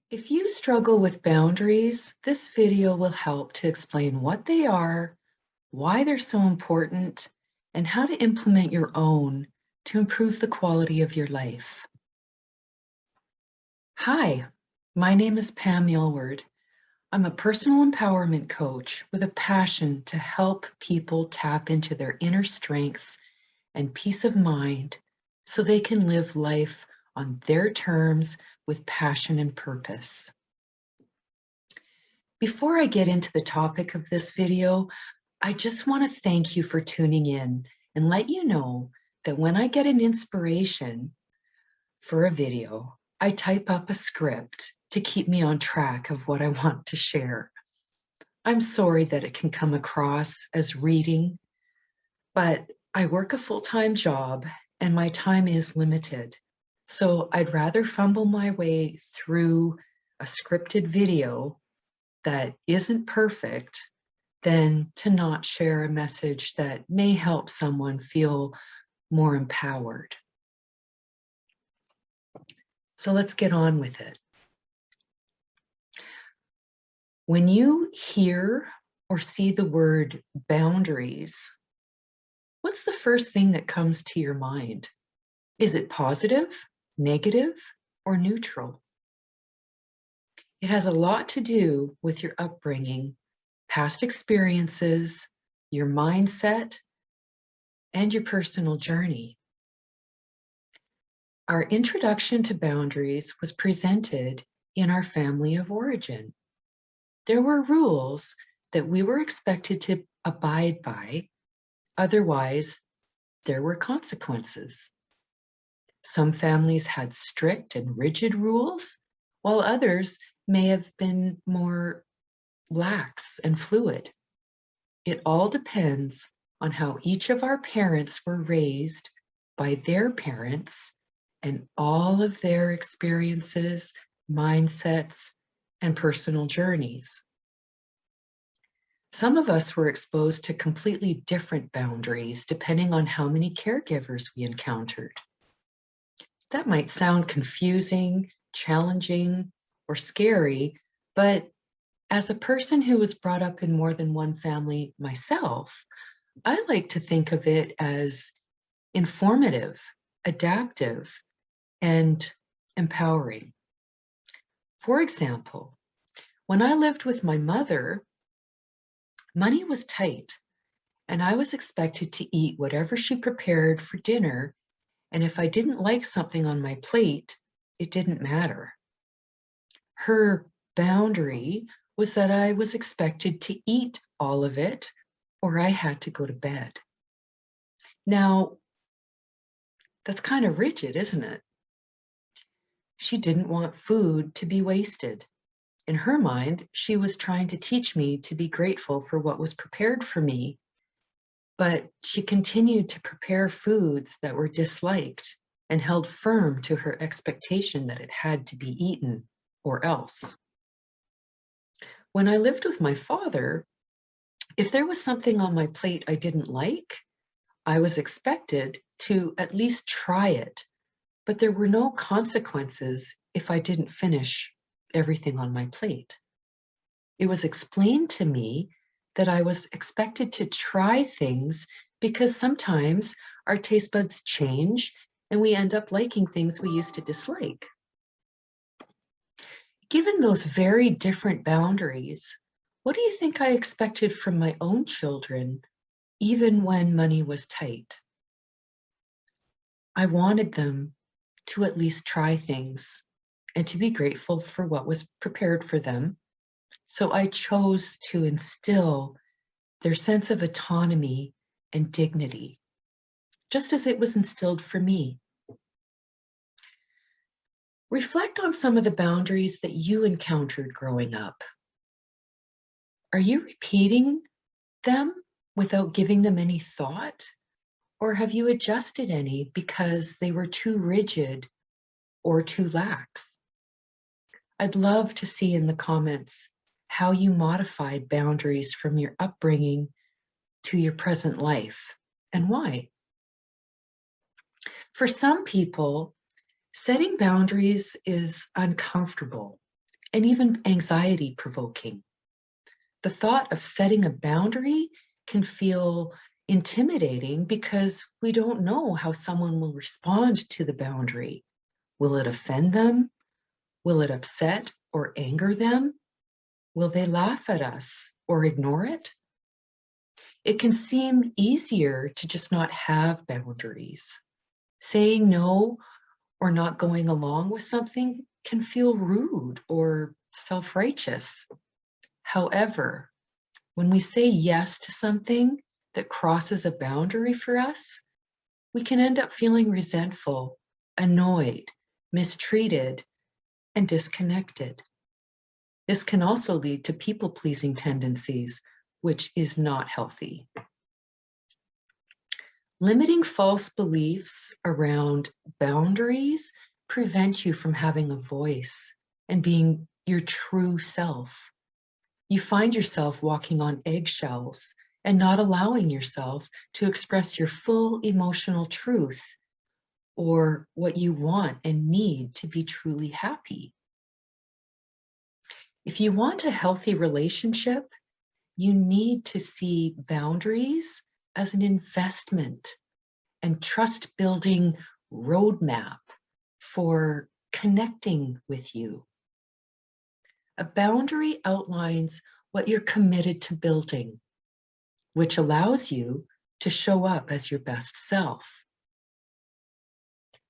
If you struggle with boundaries, this video will help to explain what they are, why they're so important, and how to implement your own to improve the quality of your life. Hi, my name is Pam Yelward. I'm a personal empowerment coach with a passion to help people tap into their inner strengths and peace of mind so they can live life on their terms with passion and purpose. Before I get into the topic of this video, I just want to thank you for tuning in and let you know that when I get an inspiration for a video, I type up a script to keep me on track of what I want to share. I'm sorry that it can come across as reading, but I work a full-time job and my time is limited. So I'd rather fumble my way through a scripted video that isn't perfect than to not share a message that may help someone feel more empowered. So let's get on with it. When you hear or see the word boundaries, what's the first thing that comes to your mind? Is it positive, negative, or neutral? It has a lot to do with your upbringing, past experiences, your mindset, and your personal journey. Our introduction to boundaries was presented in our family of origin. There were rules that we were expected to abide by, otherwise there were consequences. Some families had strict and rigid rules, while others may have been more lax and fluid. It all depends on how each of our parents were raised by their parents and all of their experiences, mindsets, and personal journeys. Some of us were exposed to completely different boundaries depending on how many caregivers we encountered. That might sound confusing, challenging, or scary, but as a person who was brought up in more than one family myself, I like to think of it as informative, adaptive, and empowering. For example, when I lived with my mother, money was tight, and I was expected to eat whatever she prepared for dinner, and if I didn't like something on my plate, it didn't matter. Her boundary was that I was expected to eat all of it, or I had to go to bed. Now, that's kind of rigid, isn't it? She didn't want food to be wasted. In her mind, she was trying to teach me to be grateful for what was prepared for me, but she continued to prepare foods that were disliked and held firm to her expectation that it had to be eaten or else. When I lived with my father, if there was something on my plate I didn't like, I was expected to at least try it, but there were no consequences if I didn't finish everything on my plate. It was explained to me that I was expected to try things because sometimes our taste buds change and we end up liking things we used to dislike. Given those very different boundaries, what do you think I expected from my own children, even when money was tight? I wanted them to at least try things and to be grateful for what was prepared for them. So I chose to instill their sense of autonomy and dignity, just as it was instilled for me. Reflect on some of the boundaries that you encountered growing up. Are you repeating them without giving them any thought? Or have you adjusted any because they were too rigid or too lax? I'd love to see in the comments how you modified boundaries from your upbringing to your present life and why. For some people, setting boundaries is uncomfortable and even anxiety provoking. The thought of setting a boundary can feel intimidating because we don't know how someone will respond to the boundary. Will it offend them? Will it upset or anger them? Will they laugh at us or ignore it? It can seem easier to just not have boundaries. Saying no or not going along with something can feel rude or self-righteous. However, when we say yes to something that crosses a boundary for us, we can end up feeling resentful, annoyed, mistreated, and disconnected. This can also lead to people-pleasing tendencies, which is not healthy. Limiting false beliefs around boundaries prevent you from having a voice and being your true self. You find yourself walking on eggshells and not allowing yourself to express your full emotional truth or what you want and need to be truly happy. If you want a healthy relationship, you need to see boundaries as an investment and trust-building roadmap for connecting with you. A boundary outlines what you're committed to building, which allows you to show up as your best self.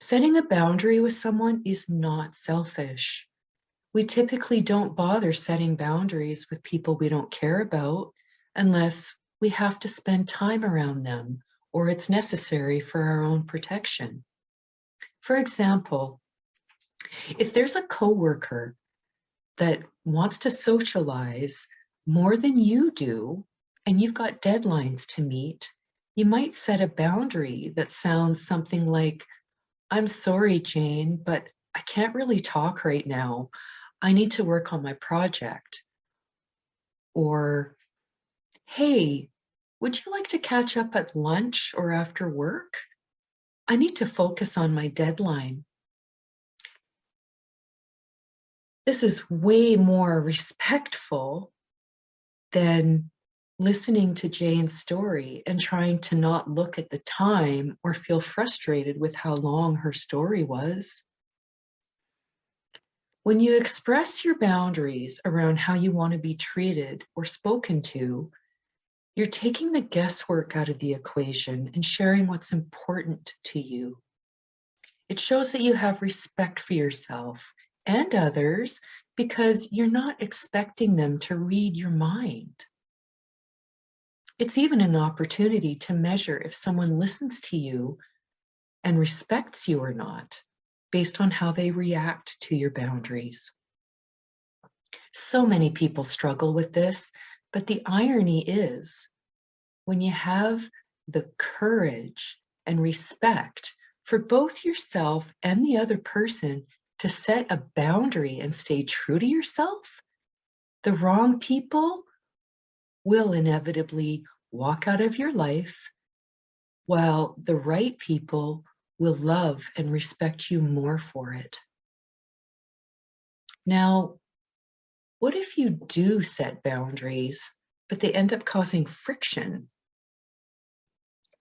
Setting a boundary with someone is not selfish. We typically don't bother setting boundaries with people we don't care about unless we have to spend time around them or it's necessary for our own protection. For example, if there's a coworker that wants to socialize more than you do, and you've got deadlines to meet, you might set a boundary that sounds something like, "I'm sorry, Jane, but I can't really talk right now. I need to work on my project." Or, "Hey, would you like to catch up at lunch or after work? I need to focus on my deadline." This is way more respectful than listening to Jane's story and trying to not look at the time or feel frustrated with how long her story was. When you express your boundaries around how you want to be treated or spoken to, you're taking the guesswork out of the equation and sharing what's important to you. It shows that you have respect for yourself and others because you're not expecting them to read your mind. It's even an opportunity to measure if someone listens to you and respects you or not, based on how they react to your boundaries. So many people struggle with this, but the irony is, when you have the courage and respect for both yourself and the other person to set a boundary and stay true to yourself, the wrong people will inevitably walk out of your life, while the right people will love and respect you more for it. Now, what if you do set boundaries, but they end up causing friction?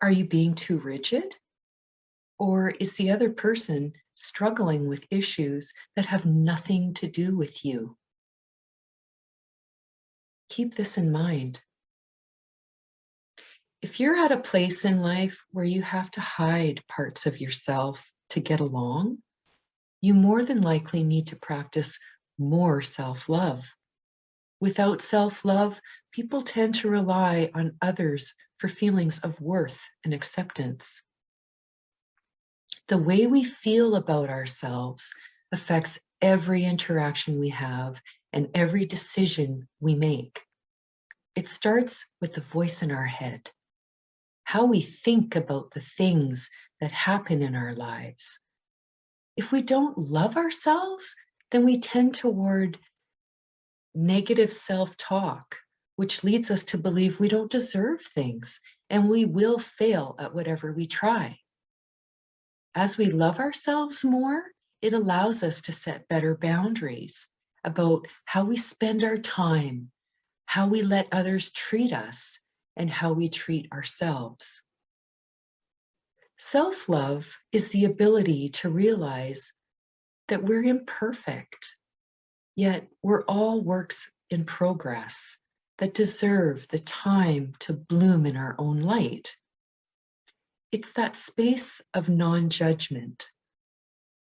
Are you being too rigid? Or is the other person struggling with issues that have nothing to do with you? Keep this in mind. If you're at a place in life where you have to hide parts of yourself to get along, you more than likely need to practice more self-love. Without self-love, people tend to rely on others for feelings of worth and acceptance. The way we feel about ourselves affects every interaction we have and every decision we make. It starts with the voice in our head, how we think about the things that happen in our lives. If we don't love ourselves, then we tend toward negative self-talk, which leads us to believe we don't deserve things and we will fail at whatever we try. As we love ourselves more, it allows us to set better boundaries, about how we spend our time, how we let others treat us, and how we treat ourselves. Self-love is the ability to realize that we're imperfect, yet we're all works in progress that deserve the time to bloom in our own light. It's that space of non-judgment.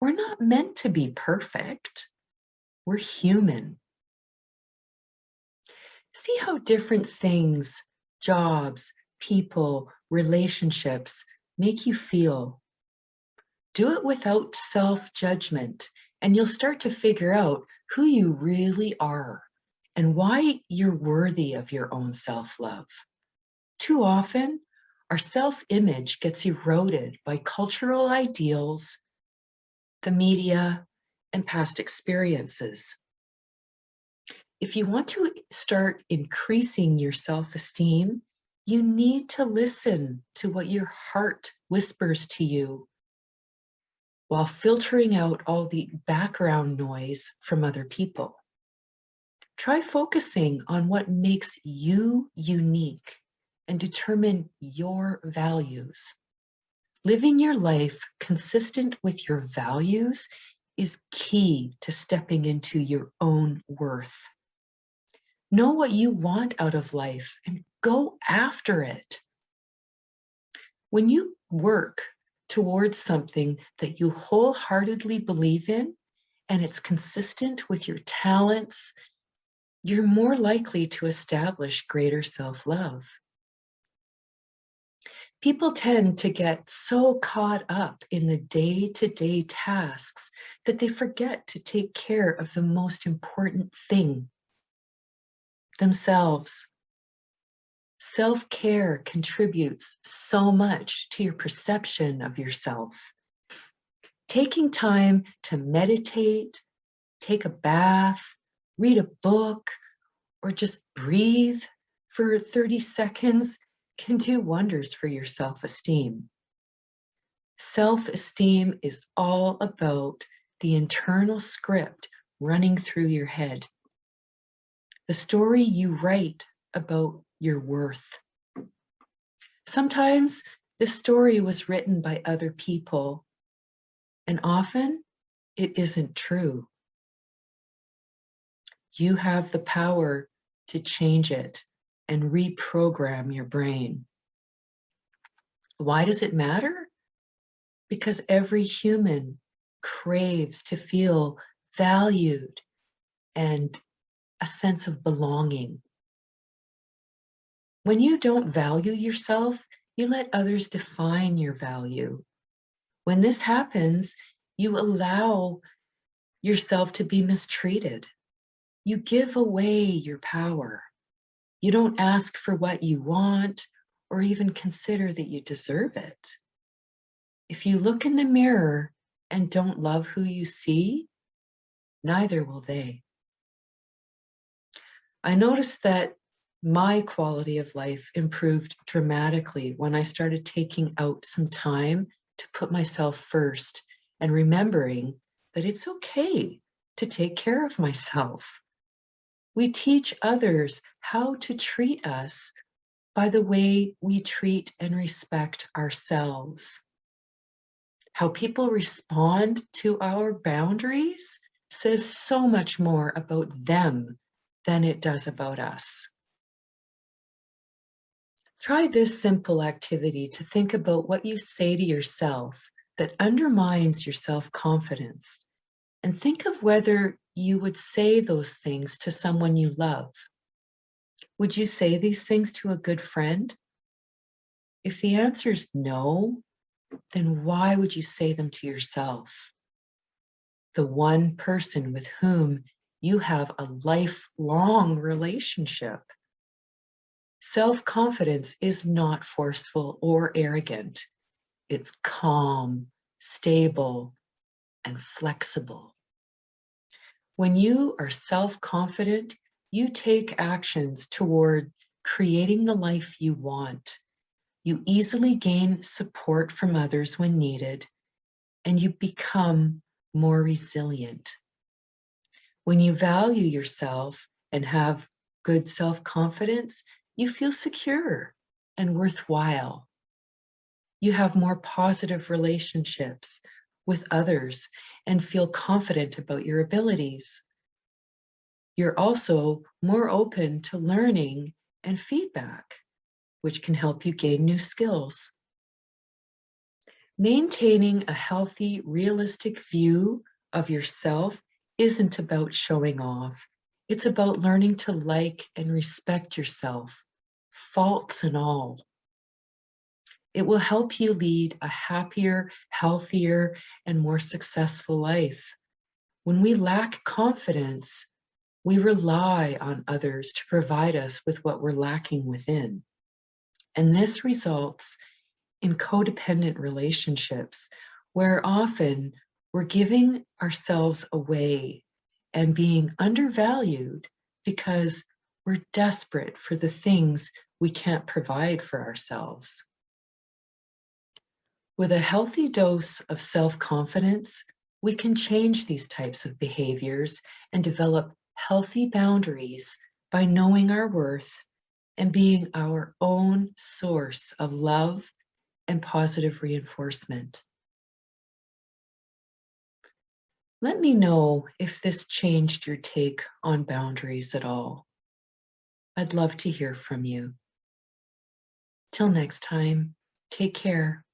We're not meant to be perfect. We're human. See how different things, jobs, people, relationships make you feel. Do it without self-judgment, and you'll start to figure out who you really are and why you're worthy of your own self-love. Too often, our self-image gets eroded by cultural ideals, the media, and past experiences. If you want to start increasing your self-esteem, you need to listen to what your heart whispers to you while filtering out all the background noise from other people. Try focusing on what makes you unique and determine your values. Living your life consistent with your values is key to stepping into your own worth. Know what you want out of life and go after it. When you work towards something that you wholeheartedly believe in and it's consistent with your talents, you're more likely to establish greater self-love. People tend to get so caught up in the day-to-day tasks that they forget to take care of the most important thing, themselves. Self-care contributes so much to your perception of yourself. Taking time to meditate, take a bath, read a book, or just breathe for 30 seconds can do wonders for your self-esteem. Self-esteem is all about the internal script running through your head, the story you write about your worth. Sometimes this story was written by other people, and often it isn't true. You have the power to change it and reprogram your brain. Why does it matter? Because every human craves to feel valued and a sense of belonging. When you don't value yourself, you let others define your value. When this happens, you allow yourself to be mistreated. You give away your power. You don't ask for what you want or even consider that you deserve it. If you look in the mirror and don't love who you see, neither will they. I noticed that my quality of life improved dramatically when I started taking out some time to put myself first and remembering that it's okay to take care of myself. We teach others how to treat us by the way we treat and respect ourselves. How people respond to our boundaries says so much more about them than it does about us. Try this simple activity to think about what you say to yourself that undermines your self-confidence, and think of whether you would say those things to someone you love. Would you say these things to a good friend? If the answer is no, then why would you say them to yourself? The one person with whom you have a lifelong relationship. Self-confidence is not forceful or arrogant. It's calm, stable, and flexible. When you are self-confident, you take actions toward creating the life you want. You easily gain support from others when needed, and you become more resilient. When you value yourself and have good self-confidence, you feel secure and worthwhile. You have more positive relationships with others and feel confident about your abilities. You're also more open to learning and feedback, which can help you gain new skills. Maintaining a healthy, realistic view of yourself isn't about showing off. It's about learning to like and respect yourself, faults and all. It will help you lead a happier, healthier, and more successful life. When we lack confidence, we rely on others to provide us with what we're lacking within. And this results in codependent relationships where often we're giving ourselves away and being undervalued because we're desperate for the things we can't provide for ourselves. With a healthy dose of self-confidence, we can change these types of behaviors and develop healthy boundaries by knowing our worth and being our own source of love and positive reinforcement. Let me know if this changed your take on boundaries at all. I'd love to hear from you. Till next time, take care.